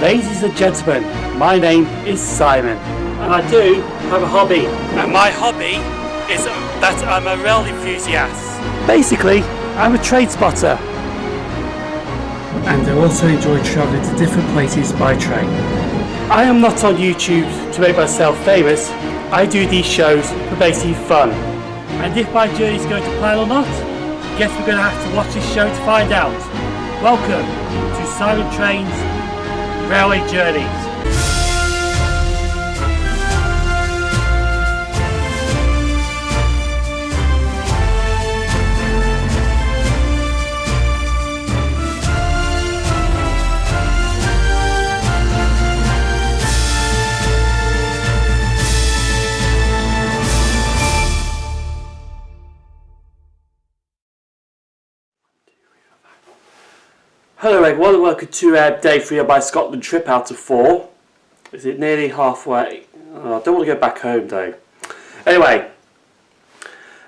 Ladies and gentlemen, my name is Simon, and I do have a hobby. And my hobby is that I'm a rail enthusiast. Basically, I'm a trade spotter. And I also enjoy travelling to different places by train. I am not on YouTube to make myself famous. I do these shows for basically fun. And if my journey is going to plan or not, guess we're going to have to watch this show to find out. Welcome to Simon Train's Railway Journeys. Hello everyone and welcome to day 3 of my Scotland trip out of 4. Is it nearly halfway? Oh, I don't want to go back home though. Anyway,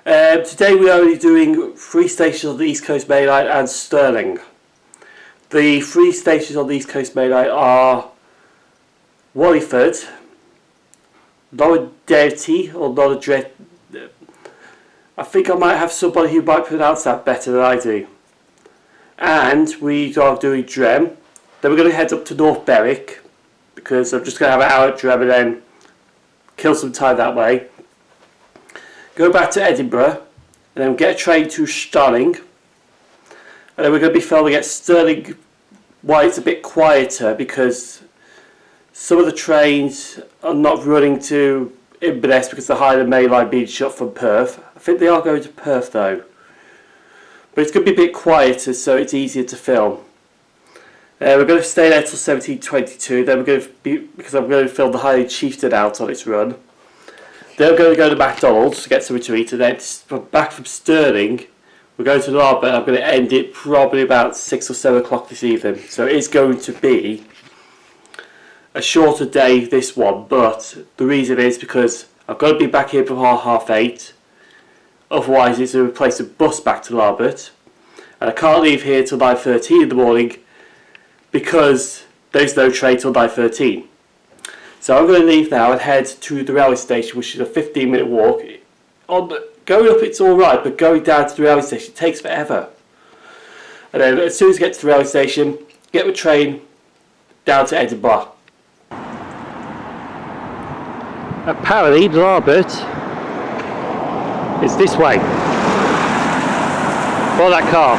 today we're only doing 3 stations on the East Coast Main Line and Stirling. The 3 stations on the East Coast Main Line are Wallyford, Longniddry or Longniddry. I think I might have somebody who might pronounce that better than I do. And we are doing Drem. Then we're going to head up to North Berwick because I'm just going to have an hour at Drem and then kill some time that way. Go back to Edinburgh and then get a train to Stirling. And then we're going to be filming at Stirling while it's a bit quieter because some of the trains are not running to Inverness because the Highland Main Line being shut from Perth. I think they are going to Perth though. But it's going to be a bit quieter, so it's easier to film. We're going to stay there till 17:22. Then we're going to be, because I'm going to film the Highland Chieftain out on its run. Then we're going to go to McDonald's to get something to eat, and then back from Stirling, we're going to Larbert. And I'm going to end it probably about 6 or 7 o'clock this evening. So it is going to be a shorter day, this one. But the reason is because I've got to be back here before 8:30. Otherwise it's a replace a bus back to Larbert, and I can't leave here till 9:13 in the morning because there's no train till 9:13. So I'm going to leave now and head to the railway station, which is a 15-minute walk. Going up it's alright, but going down to the railway station takes forever. And then as soon as I get to the railway station, get the train down to Edinburgh. Apparently Larbert it's this way. Follow that car.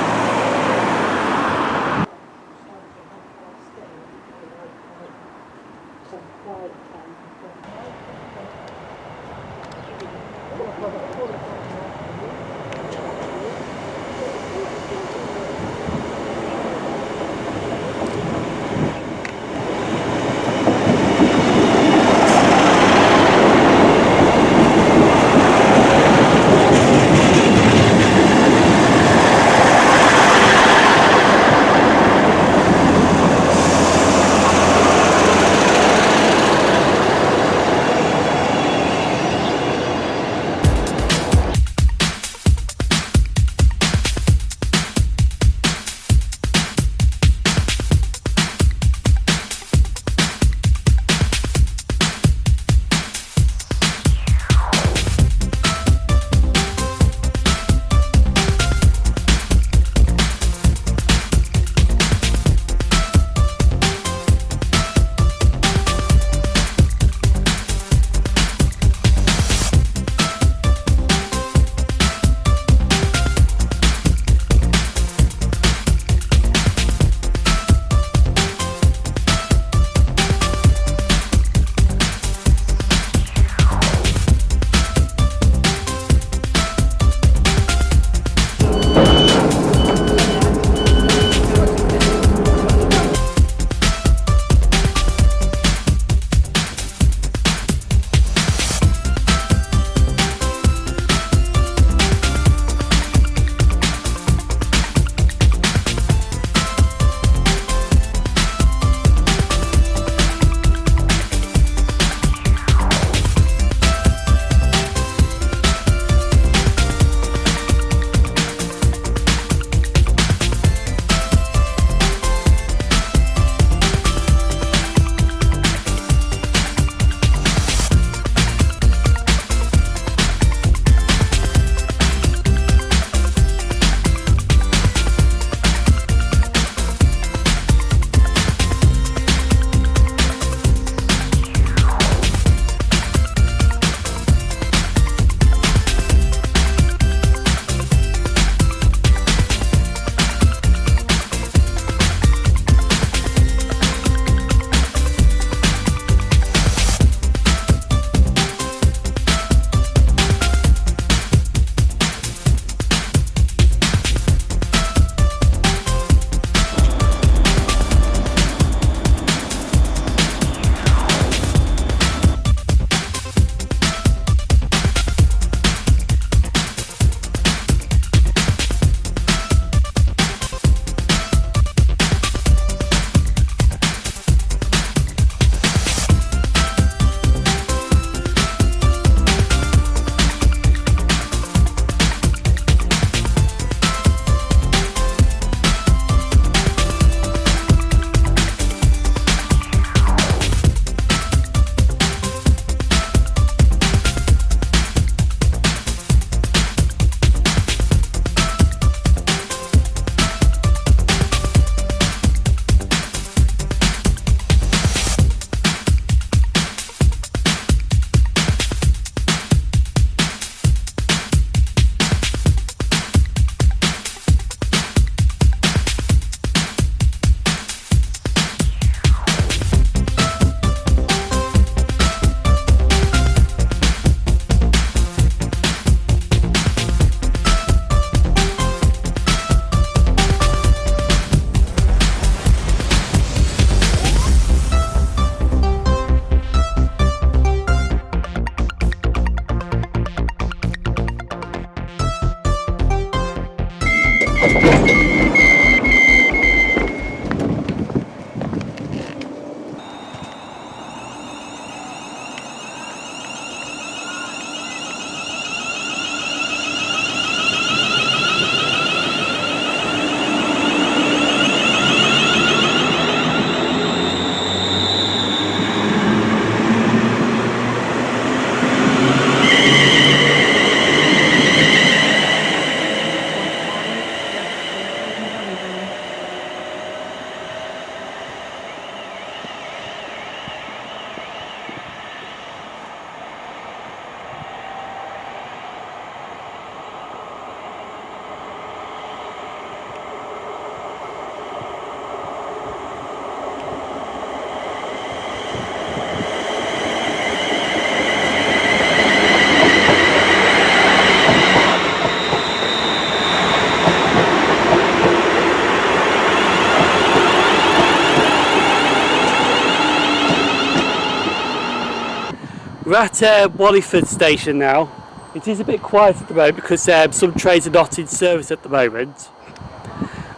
We're at Wallyford station now. It is a bit quiet at the moment because some trains are not in service at the moment.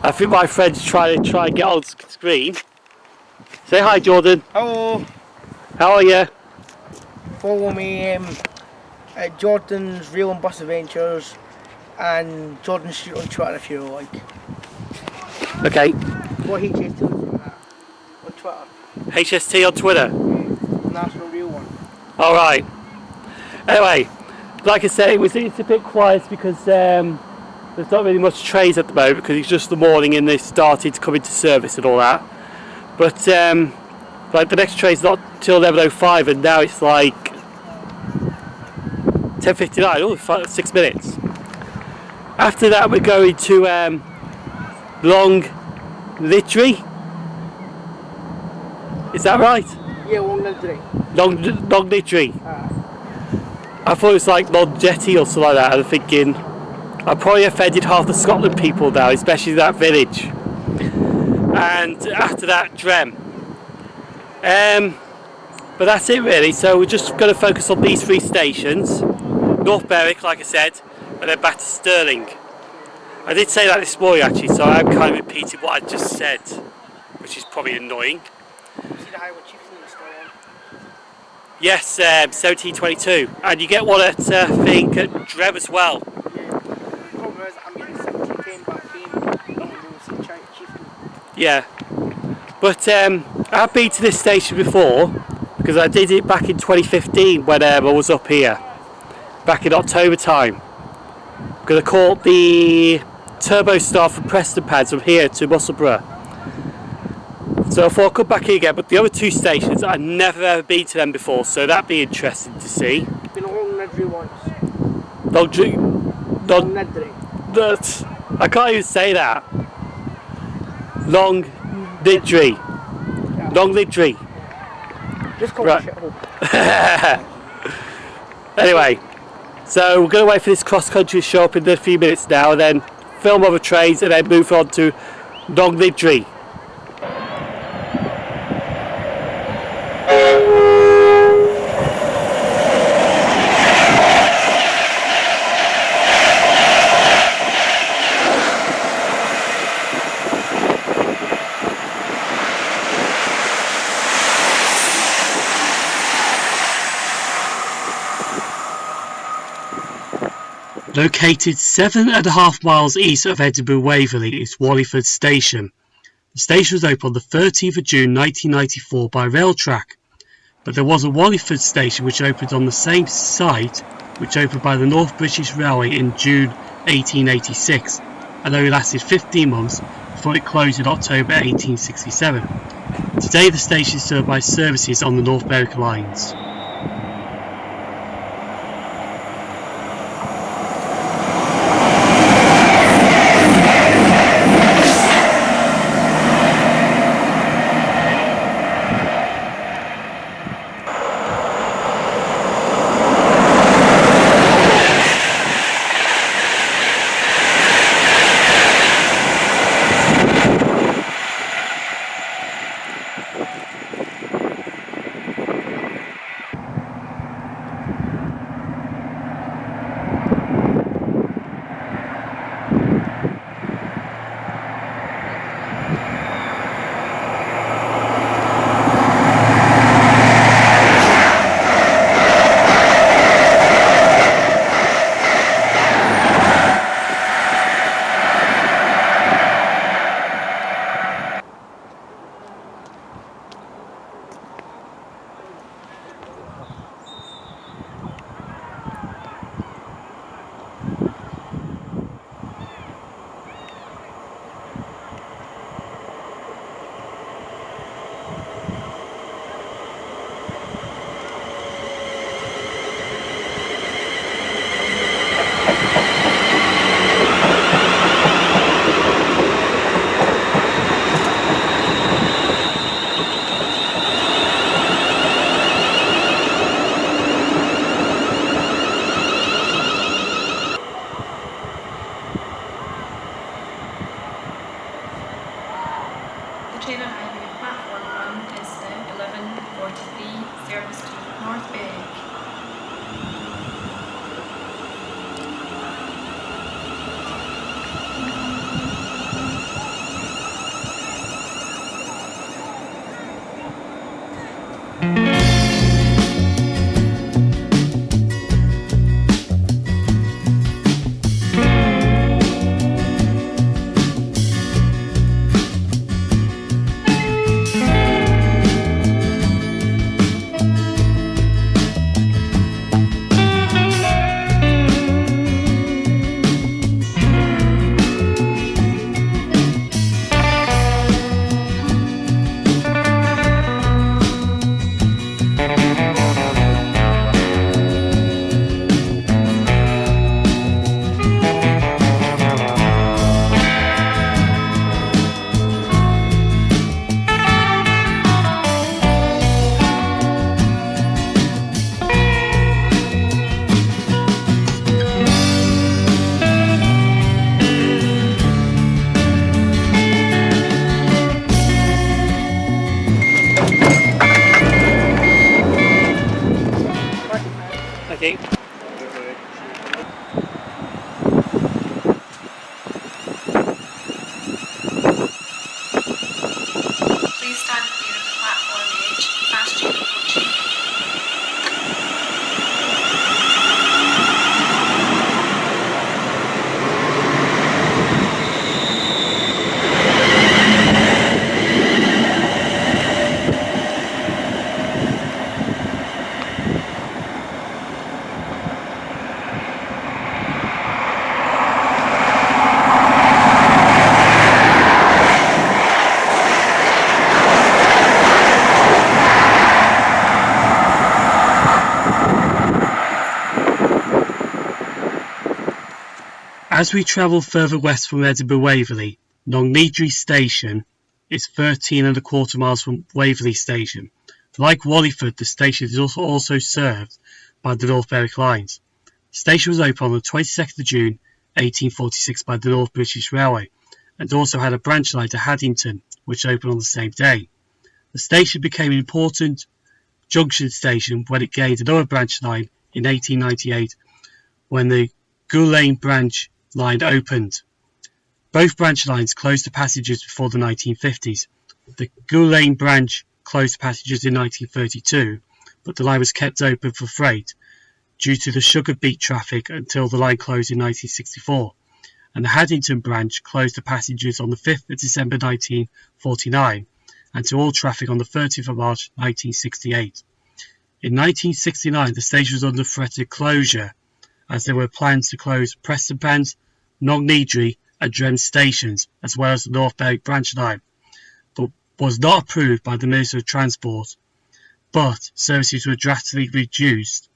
I think my friend's trying to get on screen. Say hi, Jordan. Hello. How are you? Follow me Jordan's Real and Bus Adventures and Jordan Stewart on Twitter if you like. Okay. What HST on Twitter? HST on Twitter? Yeah, National Real one. Alright. Anyway, like I say, it's a bit quiet because there's not really much trains at the moment because it's just the morning and they started to come into service and all that. But like the next train's not till 11:05 and now it's like 10:59. Oh, 6 minutes. After that, we're going to Longniddry. Is that right? Yeah, Longniddry. Longniddry. I thought it was like Longjetty or something like that. I'm thinking I probably offended half the Scotland people now, especially that village. And after that, Drem. But that's it really. So we're just going to focus on these three stations: North Berwick, like I said, and then back to Stirling. I did say that this morning actually, so I'm kind of repeating what I just said, which is probably annoying. Yes, 1722, and you get one at I think at Drem as well. Yeah, but I've been to this station before because I did it back in 2015 when I was up here, back in October time. Because I caught the Turbo Star from Preston Pads from here to Musselburgh. So I thought I'd come back here again, but the other two stations, I've never ever been to them before, so that'd be interesting to see. Been a Longniddry once. Longniddry. I can't even say that. Longniddry. Yeah. Longniddry. Just call right. it shithole. Anyway, so we're going to wait for this cross-country to show up in a few minutes now, and then film other trains, and then move on to Longniddry. Located 7.5 miles east of Edinburgh Waverley is Wallyford Station. The station was opened on the 13th of June 1994 by rail track, but there was a Wallyford station which opened on the same site which opened by the North British Railway in June 1886, and only lasted 15 months before it closed in October 1867. Today the station is served by services on the North Berwick lines. train ahead with platform 1 is the 11:43 service to North Berwick. Okay. Please stand clear of the platform edge. Fast train approaching. As we travel further west from Edinburgh Waverley, Longniddry Station is 13.25 miles from Waverley Station. Like Wallyford, the station is also served by the North Berwick lines. The station was opened on the 22nd of June 1846 by the North British Railway and also had a branch line to Haddington, which opened on the same day. The station became an important junction station when it gained another branch line in 1898 when the Goulet branch line opened. Both branch lines closed to passengers before the 1950s. The Goulet branch closed to passengers in 1932, but the line was kept open for freight due to the sugar beet traffic until the line closed in 1964, and the Haddington branch closed to passengers on the 5th of December 1949 and to all traffic on the 30th of March 1968. In 1969, the station was under threat of closure as there were plans to close Prestonpans, Longniddry and Drem stations, as well as the North Berwick branch line, but was not approved by the Minister of Transport. But services were drastically reduced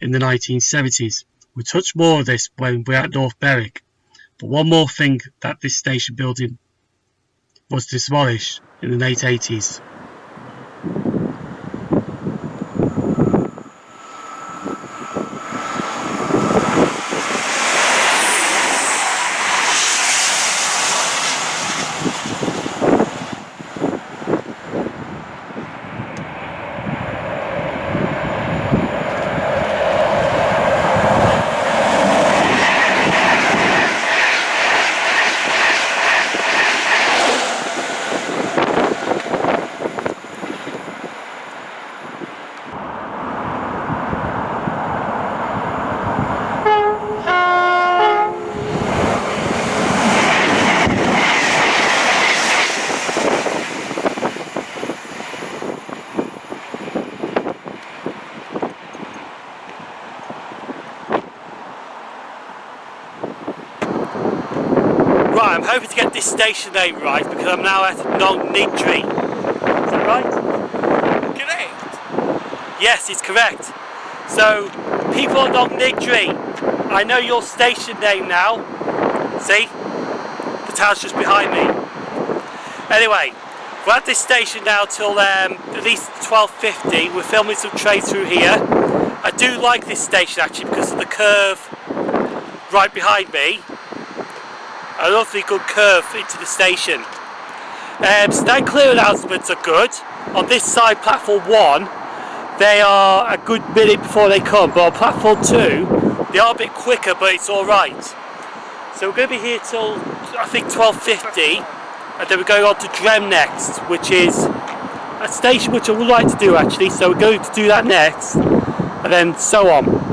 in the 1970s. We'll touch more of this when we're at North Berwick. But one more thing, that this station building was demolished in the late 80s. Right, I'm hoping to get this station name right because I'm now at Longniddry. Is that right? Correct. Yes, it's correct. So, people at Longniddry, I know your station name now. See? The town's just behind me. Anyway, we're at this station now till at least 12:50. We're filming some trains through here. I do like this station actually because of the curve right behind me. A lovely good curve into the station. Stand clear announcements are good. On this side, platform 1, they are a good minute before they come, but on platform 2, they are a bit quicker, but it's alright. So we're going to be here till, I think, 12:50, and then we're going on to Drem next, which is a station which I would like to do actually, so we're going to do that next, and then so on.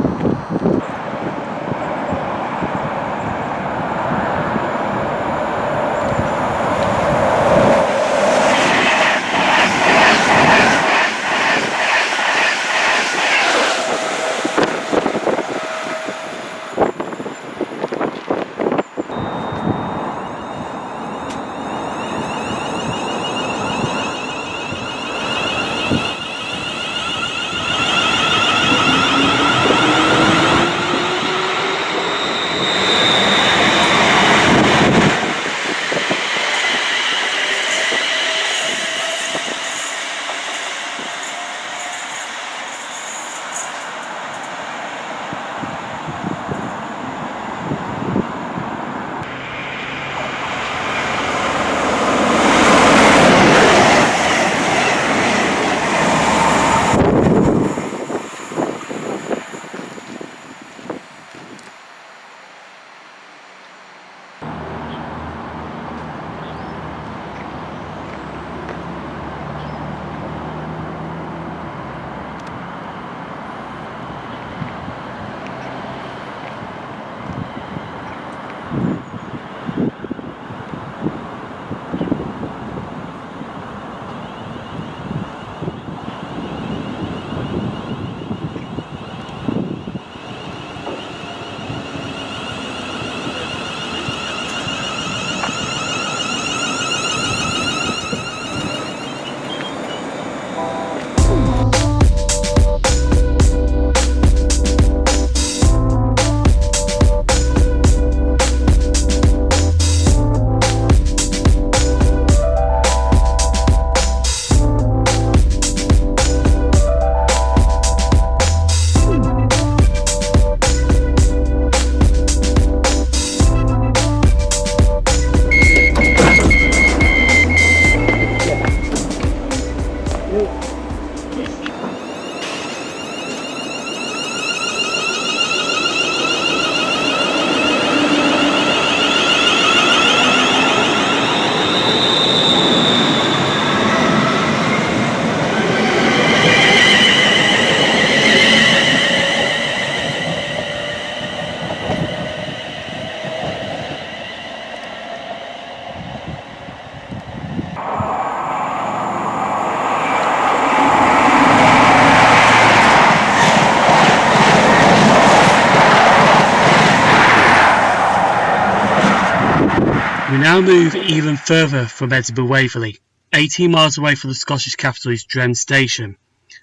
We now move even further from Edinburgh Waverley. 18 miles away from the Scottish capital is Drem Station,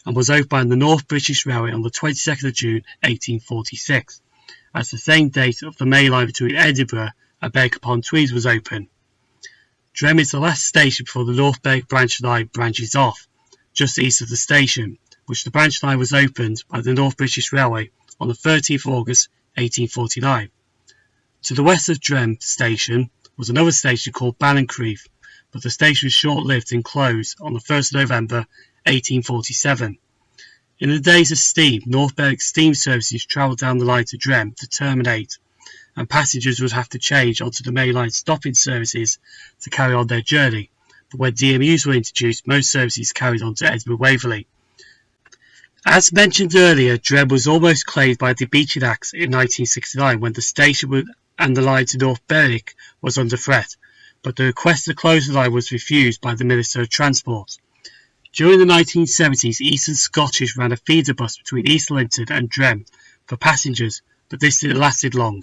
and was opened by the North British Railway on the 22nd of June 1846. As the same date of the main line between Edinburgh and Berwick-upon-Tweed was opened. Drem is the last station before the North Berwick branch line branches off, just east of the station, which the branch line was opened by the North British Railway on the 13th of August 1849. To the west of Drem Station was another station called Ballincreeve, but the station was short-lived and closed on the 1st of November 1847. In the days of steam, North Berwick steam services travelled down the line to Drem to terminate, and passengers would have to change onto the main line stopping services to carry on their journey, but when DMUs were introduced, most services carried on to Edinburgh Waverley. As mentioned earlier, Drem was almost claimed by the Beeching Acts in 1969 when the station and the line to North Berwick was under threat, but the request to close the line was refused by the Minister of Transport. During the 1970s, Eastern Scottish ran a feeder bus between East Linton and Drem for passengers, but this didn't last long.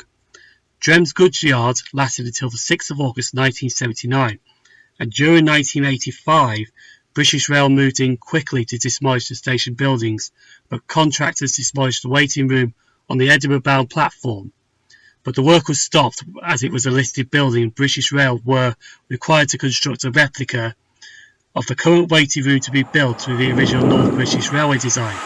Drem's goods yard lasted until the 6th of August 1979, and during 1985, British Rail moved in quickly to demolish the station buildings, but contractors demolished the waiting room on the Edinburgh-bound platform. But the work was stopped as it was a listed building and British Rail were required to construct a replica of the current waiting room to be built to the original North British Railway design.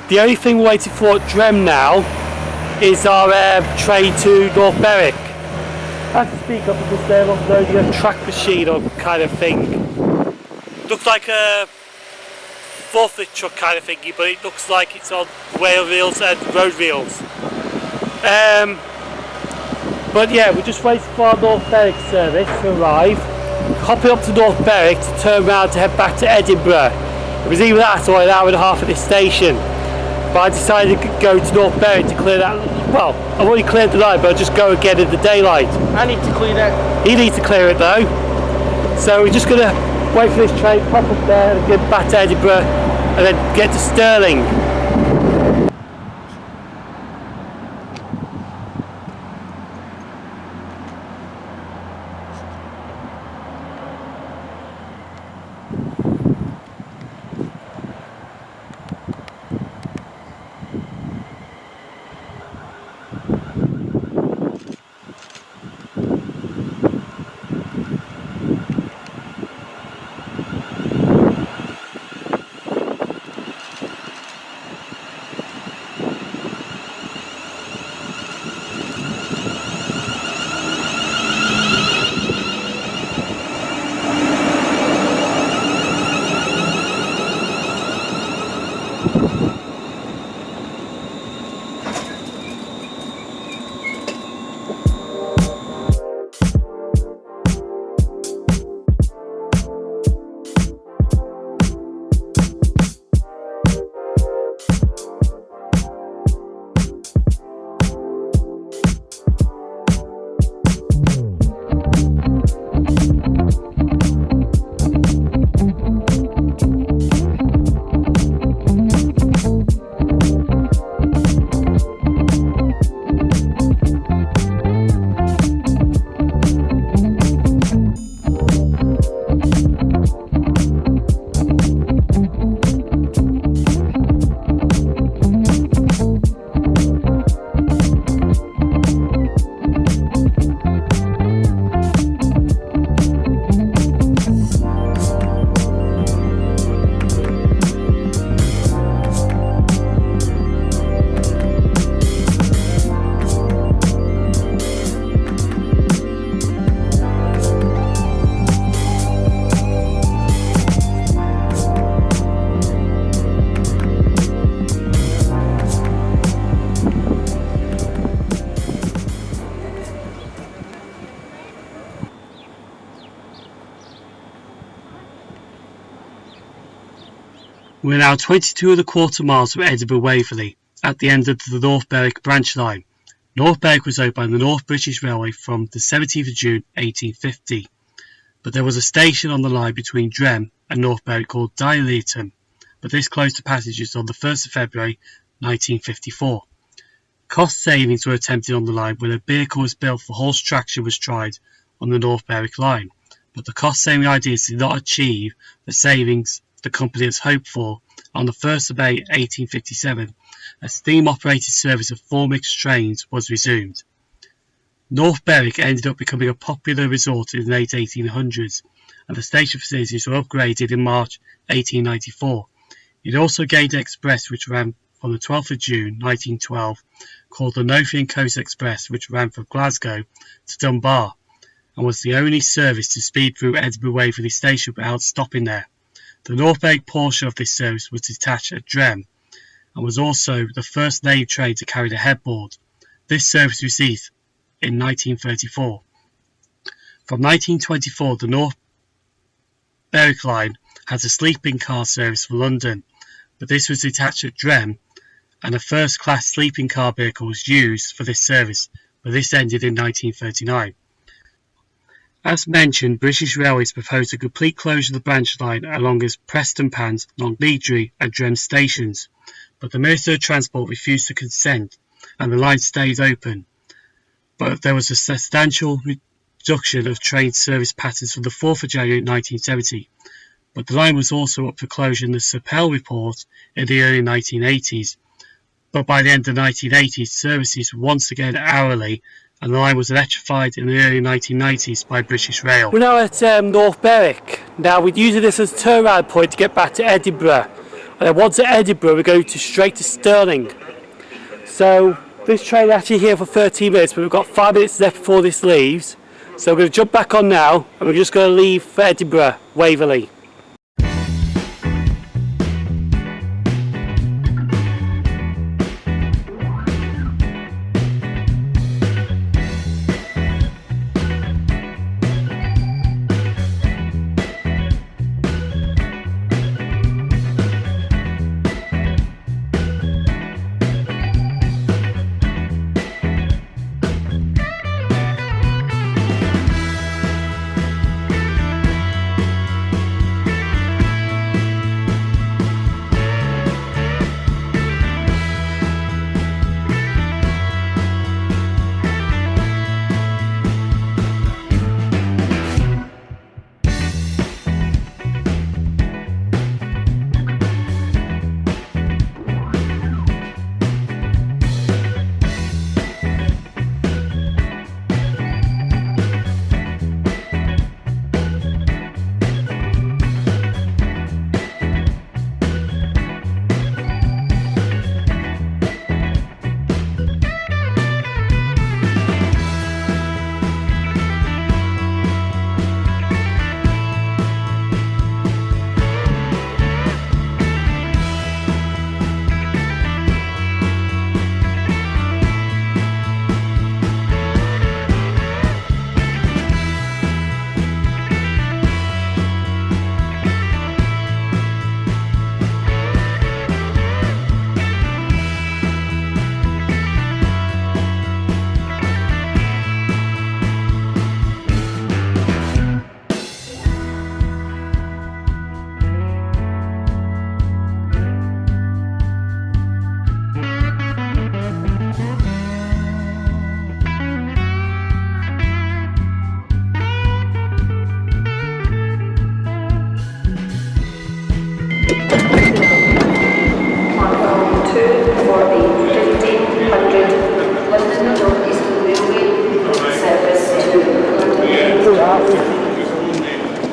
The only thing we're waiting for at Drem now is our train to North Berwick. I have to speak up because they're unloading a track machine or kind of thing. Looks like a forklift truck kind of thingy, but it looks like it's on wheel wheels and road wheels. But yeah, we're just waiting for our North Berwick service to arrive. Hopping up to North Berwick to turn around to head back to Edinburgh. It was either that or an hour and a half at this station. But I decided to go to North Berwick to clear that. Well, I've already cleared the line, but I'll just go again in the daylight. I need to clear that. He needs to clear it though. So we're just going to wait for this train, pop up there and get back to Edinburgh and then get to Stirling. We're now 22¼ miles from Edinburgh Waverley, at the end of the North Berwick branch line. North Berwick was opened by the North British Railway from the 17th of June 1850, but there was a station on the line between Drem and North Berwick called Dialetum, but this closed to passengers on the 1st of February 1954. Cost savings were attempted on the line when a vehicle was built for horse traction was tried on the North Berwick line, but the cost saving ideas did not achieve the savings the company has hoped for. On the 1st of May 1857, a steam-operated service of 4 mixed trains was resumed. North Berwick ended up becoming a popular resort in the late 1800s, and the station facilities were upgraded in March 1894. It also gained an express which ran from the 12th of June 1912, called the Lothian Coast Express, which ran from Glasgow to Dunbar, and was the only service to speed through Edinburgh Waverley station without stopping there. The North Berwick portion of this service was detached at Drem, and was also the first named train to carry the headboard. This service ceased in 1934. From 1924, the North Berwick line has a sleeping car service for London, but this was detached at Drem, and a first-class sleeping car vehicle was used for this service, but this ended in 1939. As mentioned, British Railways proposed a complete closure of the branch line along its Prestonpans, Longniddry and Drem stations, but the Minister of Transport refused to consent and the line stayed open. But there was a substantial reduction of train service patterns from the 4th of January 1970, but the line was also up for closure in the Sapel report in the early 1980s, but by the end of the 1980s services were once again hourly, and the line was electrified in the early 1990s by British Rail. We're now at North Berwick. Now we're using this as a turnaround point to get back to Edinburgh. And then once at Edinburgh, we go straight to Stirling. So this train actually here for 13 minutes, but we've got 5 minutes left before this leaves. So we're going to jump back on now, and we're just going to leave for Edinburgh Waverley.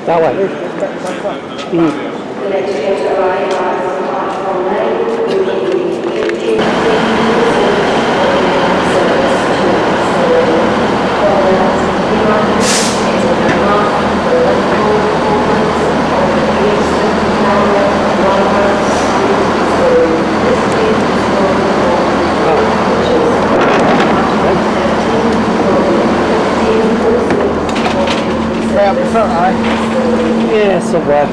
That way. The next train to arrive at platform 9 will be 15 Right up the front, aye? Yeah, somewhere.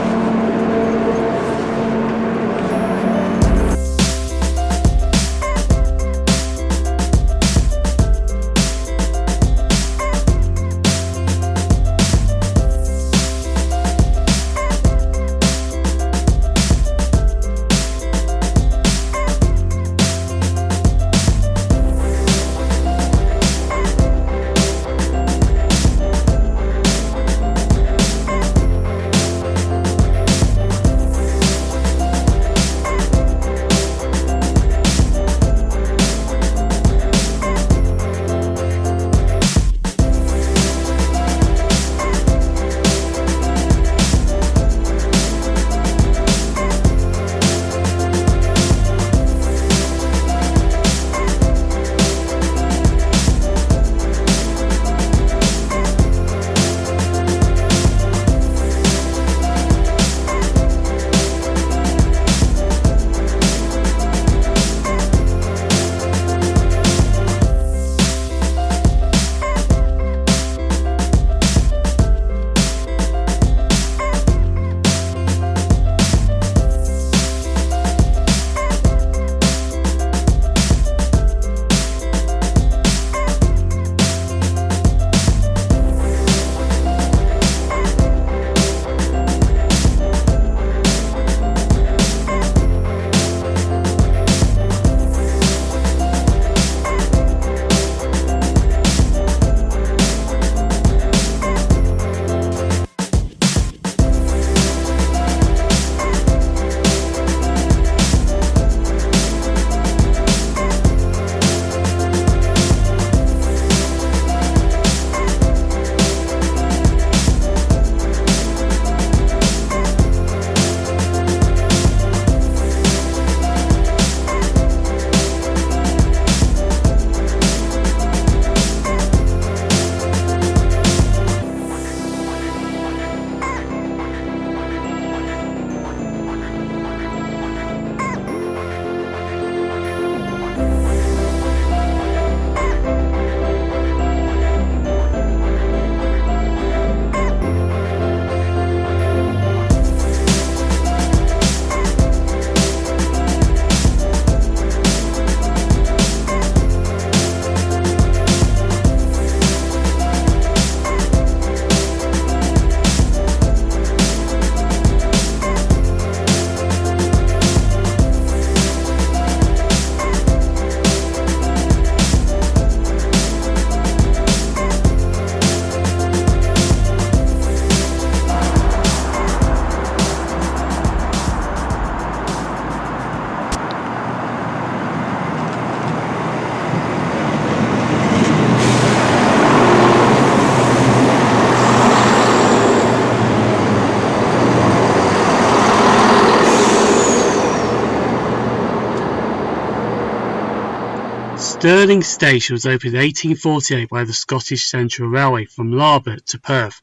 Stirling Station was opened in 1848 by the Scottish Central Railway from Larbert to Perth,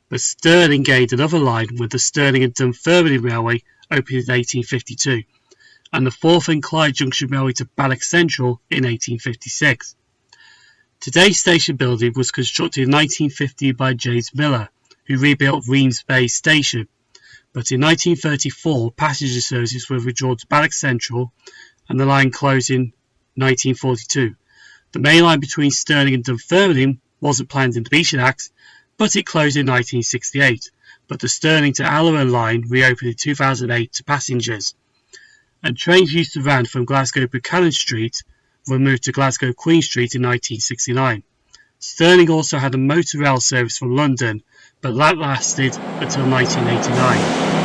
but Stirling gained another line with the Stirling and Dunfermline Railway opened in 1852, and the Forth and Clyde Junction Railway to Balloch Central in 1856. Today's station building was constructed in 1950 by James Miller, who rebuilt Reims Bay Station, but in 1934 passenger services were withdrawn to Balloch Central and the line closed in 1942. The main line between Stirling and Dunfermline wasn't planned in the Beeching Acts, but it closed in 1968, but the Stirling to Alloa line reopened in 2008 to passengers, and trains used to run from Glasgow Buchanan Street were moved to Glasgow Queen Street in 1969. Stirling also had a motor rail service from London, but that lasted until 1989.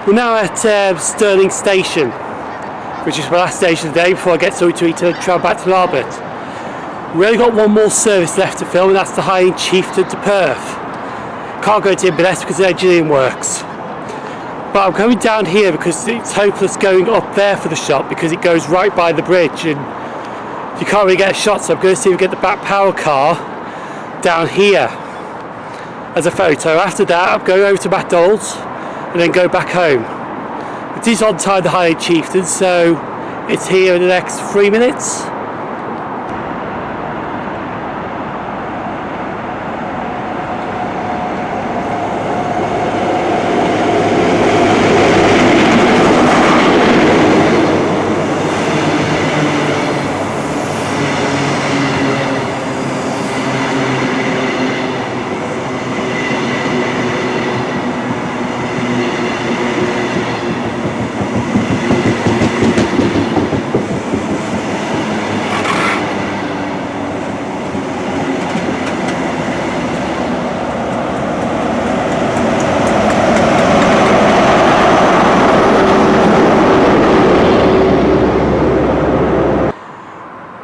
We're now at Stirling Station, which is my last station of the day before I get something to eat and travel back to Larbert. We've only got one more service left to film, and that's the High Chieftain to Perth. Can't go to Inverness because of engineering works. But I'm coming down here because it's hopeless going up there for the shot because it goes right by the bridge and you can't really get a shot, so I'm going to see if we get the back power car down here as a photo. After that I'm going over to McDonald's and then go back home. It is on time the Highland Chieftain, so it's here in the next 3 minutes.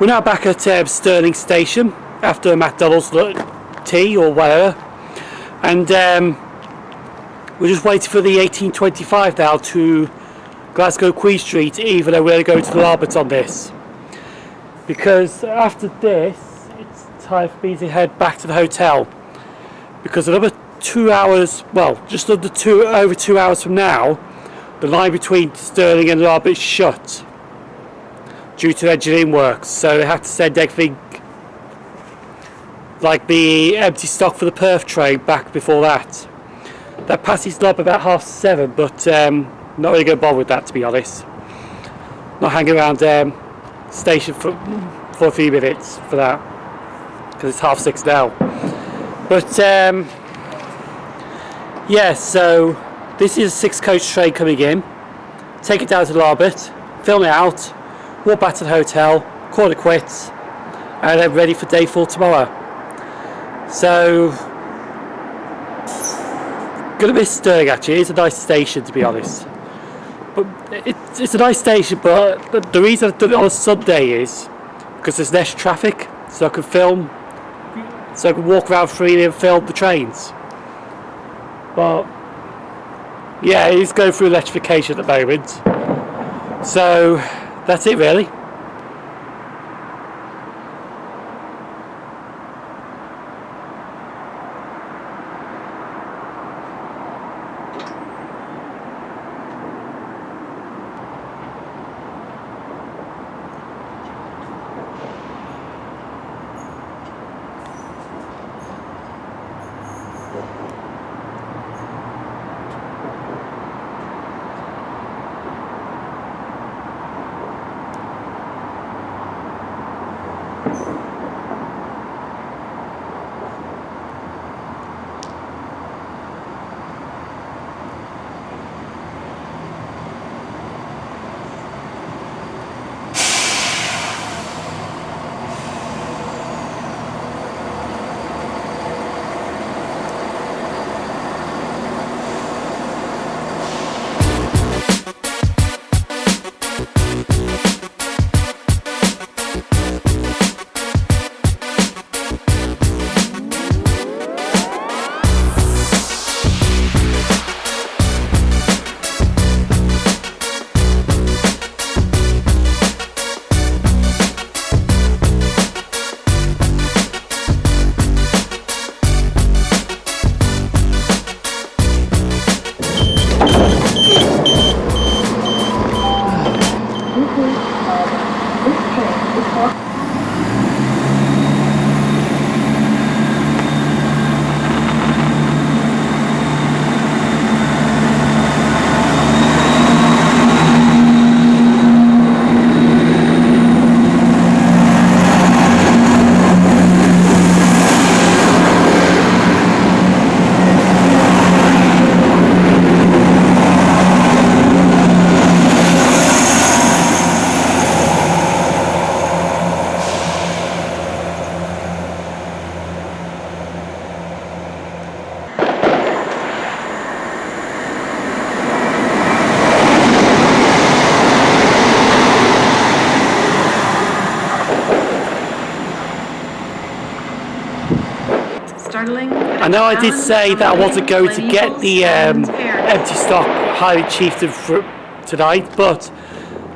We're now back at Stirling station after a McDonald's tea or whatever, and we're just waiting for the 1825 now to Glasgow Queen Street, even though we're going to go to Larbert on this, because after this it's time for me to head back to the hotel, because another 2 hours, well, just under over 2 hours from now, the line between Stirling and Larbert is shut due to engineering works, so they have to send everything, like the empty stock for the Perth train, back before that. That passes Larbert about 7:30, but not really going to bother with that, to be honest. Not hanging around station for a few minutes for that, because it's 6:30 now. But yeah, so this is a 6-coach train coming in. Take it down to Larbert, film it out, walk back to the hotel, call it quits, and then ready for day 4 tomorrow. So, gonna miss Stirling actually. It's a nice station, to be honest. But it's a nice station, but the reason I've done it on a Sunday is because there's less traffic, so I can film, so I can walk around freely and film the trains. But yeah, it is going through electrification at the moment. So that's it really. Stirling. I know I did say that I wasn't going to get the empty stock highly chieftain for tonight, but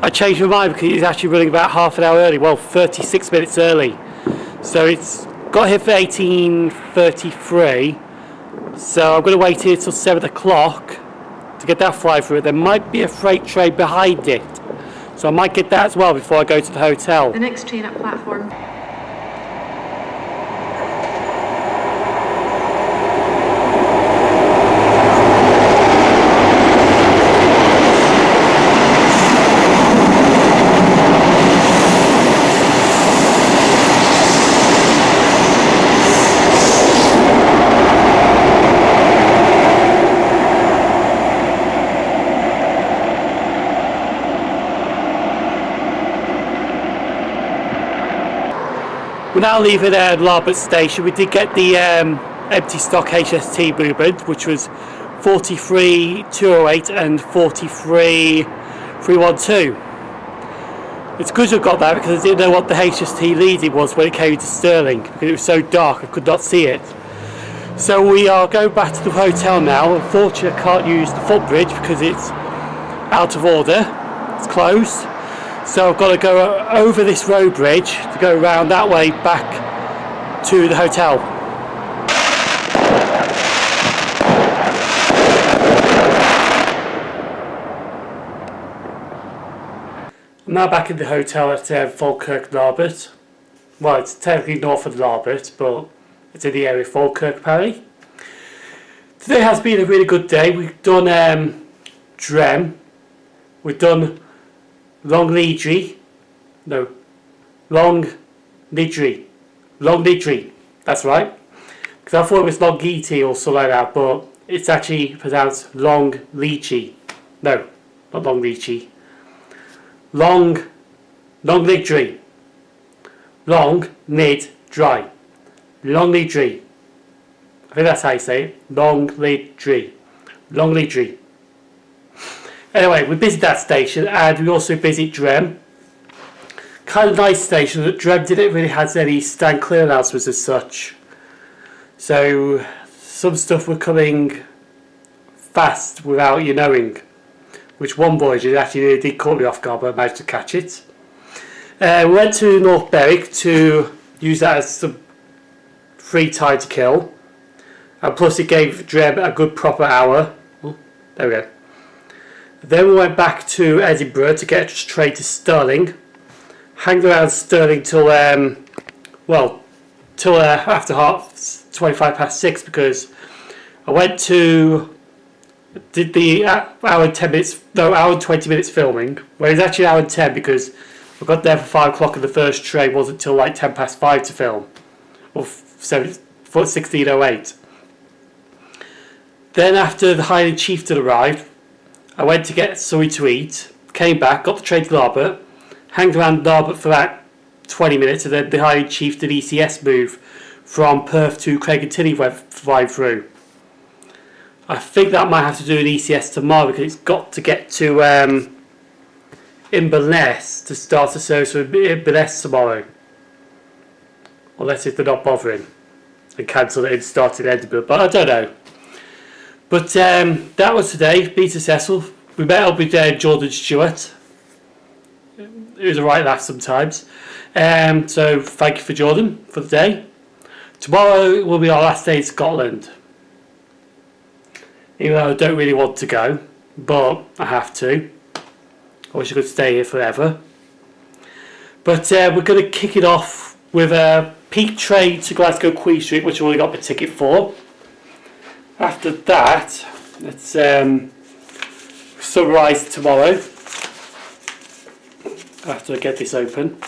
I changed my mind because it's actually running about half an hour early, well 36 minutes early. So it's got here for 18:33, so I'm going to wait here till 7 o'clock to get that fly through. There might be a freight train behind it, so I might get that as well before I go to the hotel. The next train at platform. We're now leaving Larbert station. We did get the empty stock HST movement, which was 43,208 and 43,312. It's good you've got that because I didn't know what the HST leading was when it came to Stirling because it was so dark I could not see it. So we are going back to the hotel now. Unfortunately I can't use the footbridge because it's out of order, it's closed. So I've got to go over this road bridge to go around that way back to the hotel. I'm now back in the hotel at Falkirk, Larbert. Well, it's technically north of Larbert, but it's in the area of Falkirk apparently. Today has been a really good day. We've done Drem, we've done Longniddry, that's right, because I thought it was Longniddry or something like that, but it's actually pronounced Longniddry. No, not Longniddry. Longniddry. Longniddry. Longniddry. I think that's how you say it. Longniddry. Anyway, we visited that station and we also visited Drem. Kind of nice station. Drem didn't really have any stand clear announcements as such. So some stuff were coming fast without you knowing. Which one voyage actually did caught me off guard, but I managed to catch it. We went to North Berwick to use that as some free time to kill. And plus it gave Drem a good proper hour. Oh, there we go. Then we went back to Edinburgh to get a train to Stirling. Hanged around Stirling till after 6:25 because I went to did the hour and 20 minutes filming. Well, it was actually an hour and 10 because I got there for 5 o'clock and the first train wasn't till like 5:10 to film, or 16:08. Then after the Highland Chieftain arrived, I went to get something to eat, came back, got the train to Larbert, hanged around Larbert for about 20 minutes, and then the Highland Chieftain ECS move from Perth to Craig and Tilly went flying through. I think that might have to do an ECS tomorrow because it's got to get to Inverness to start the service for Inverness tomorrow. Unless if they're not bothering and cancel it and start in Edinburgh, but I don't know. But that was today. Been successful. We met up with Jordan Stewart. It was a right laugh sometimes. So thank you for Jordan for the day. Tomorrow will be our last day in Scotland. Even though I don't really want to go, but I have to. I wish I could stay here forever. But we're going to kick it off with a peak train to Glasgow Queen Street, which I've already got my ticket for. After that, let's summarise tomorrow. After I get this open.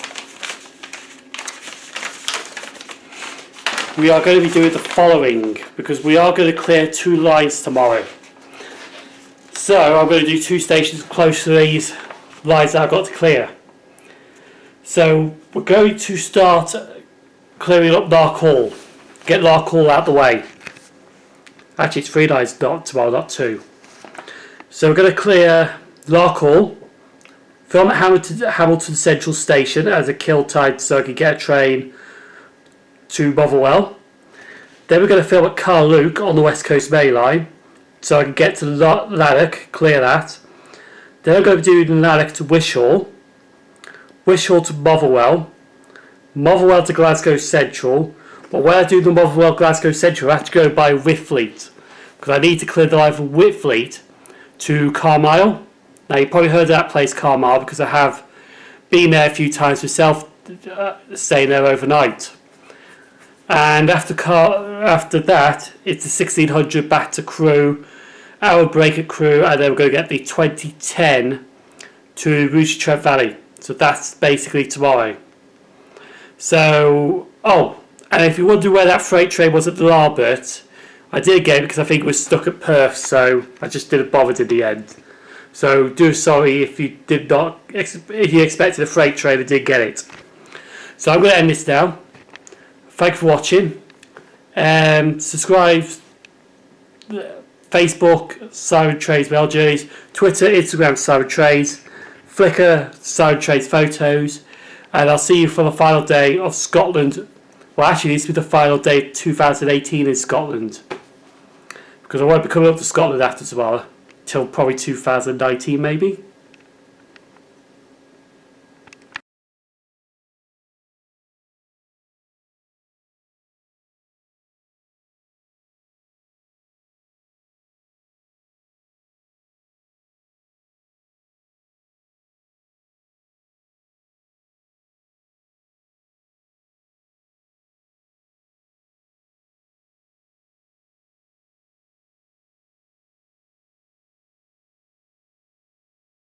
We are going to be doing the following because we are going to clear 2 lines tomorrow. So I'm going to do 2 stations close to these lines that I've got to clear. So we're going to start clearing up Lark Hall. Get Lark Hall out the way. Actually it's 3 lines tomorrow, not 2. So we're going to clear Lark Hall, film at Hamilton Central Station as a kill time so I can get a train to Motherwell. Then we're going to film at Carluke on the West Coast Main Line so I can get to Lanark, clear that. Then I'm going to be doing Lanark to Wishaw, Wishaw to Motherwell, Motherwell to Glasgow Central. But when I do the Motherwell Glasgow Central, I have to go by Whitfleet, because I need to clear the line from Whitfleet to Carlisle. Now you probably heard of that place, Carlisle, because I have been there a few times myself, staying there overnight. And after that, it's the 1600 back to Crewe, hour break at Crewe, and then we're going to get the 2010 to Rouge Trent Valley. So that's basically tomorrow. So, and if you wonder where that freight train was at the Larbert, I did get it because I think it was stuck at Perth, so I just didn't bother in the end. So sorry if you did not, if you expected a freight train and didn't get it. So I'm going to end this now. Thank you for watching. Subscribe. Facebook, Siren Trades Mail Journeys. Twitter, Instagram, Siren Trades. Flickr, Siren Trades Photos. And I'll see you for the final day of Scotland. Well, actually, this will be the final day of 2018 in Scotland. Because I won't be coming up to Scotland after tomorrow. Till probably 2019, maybe.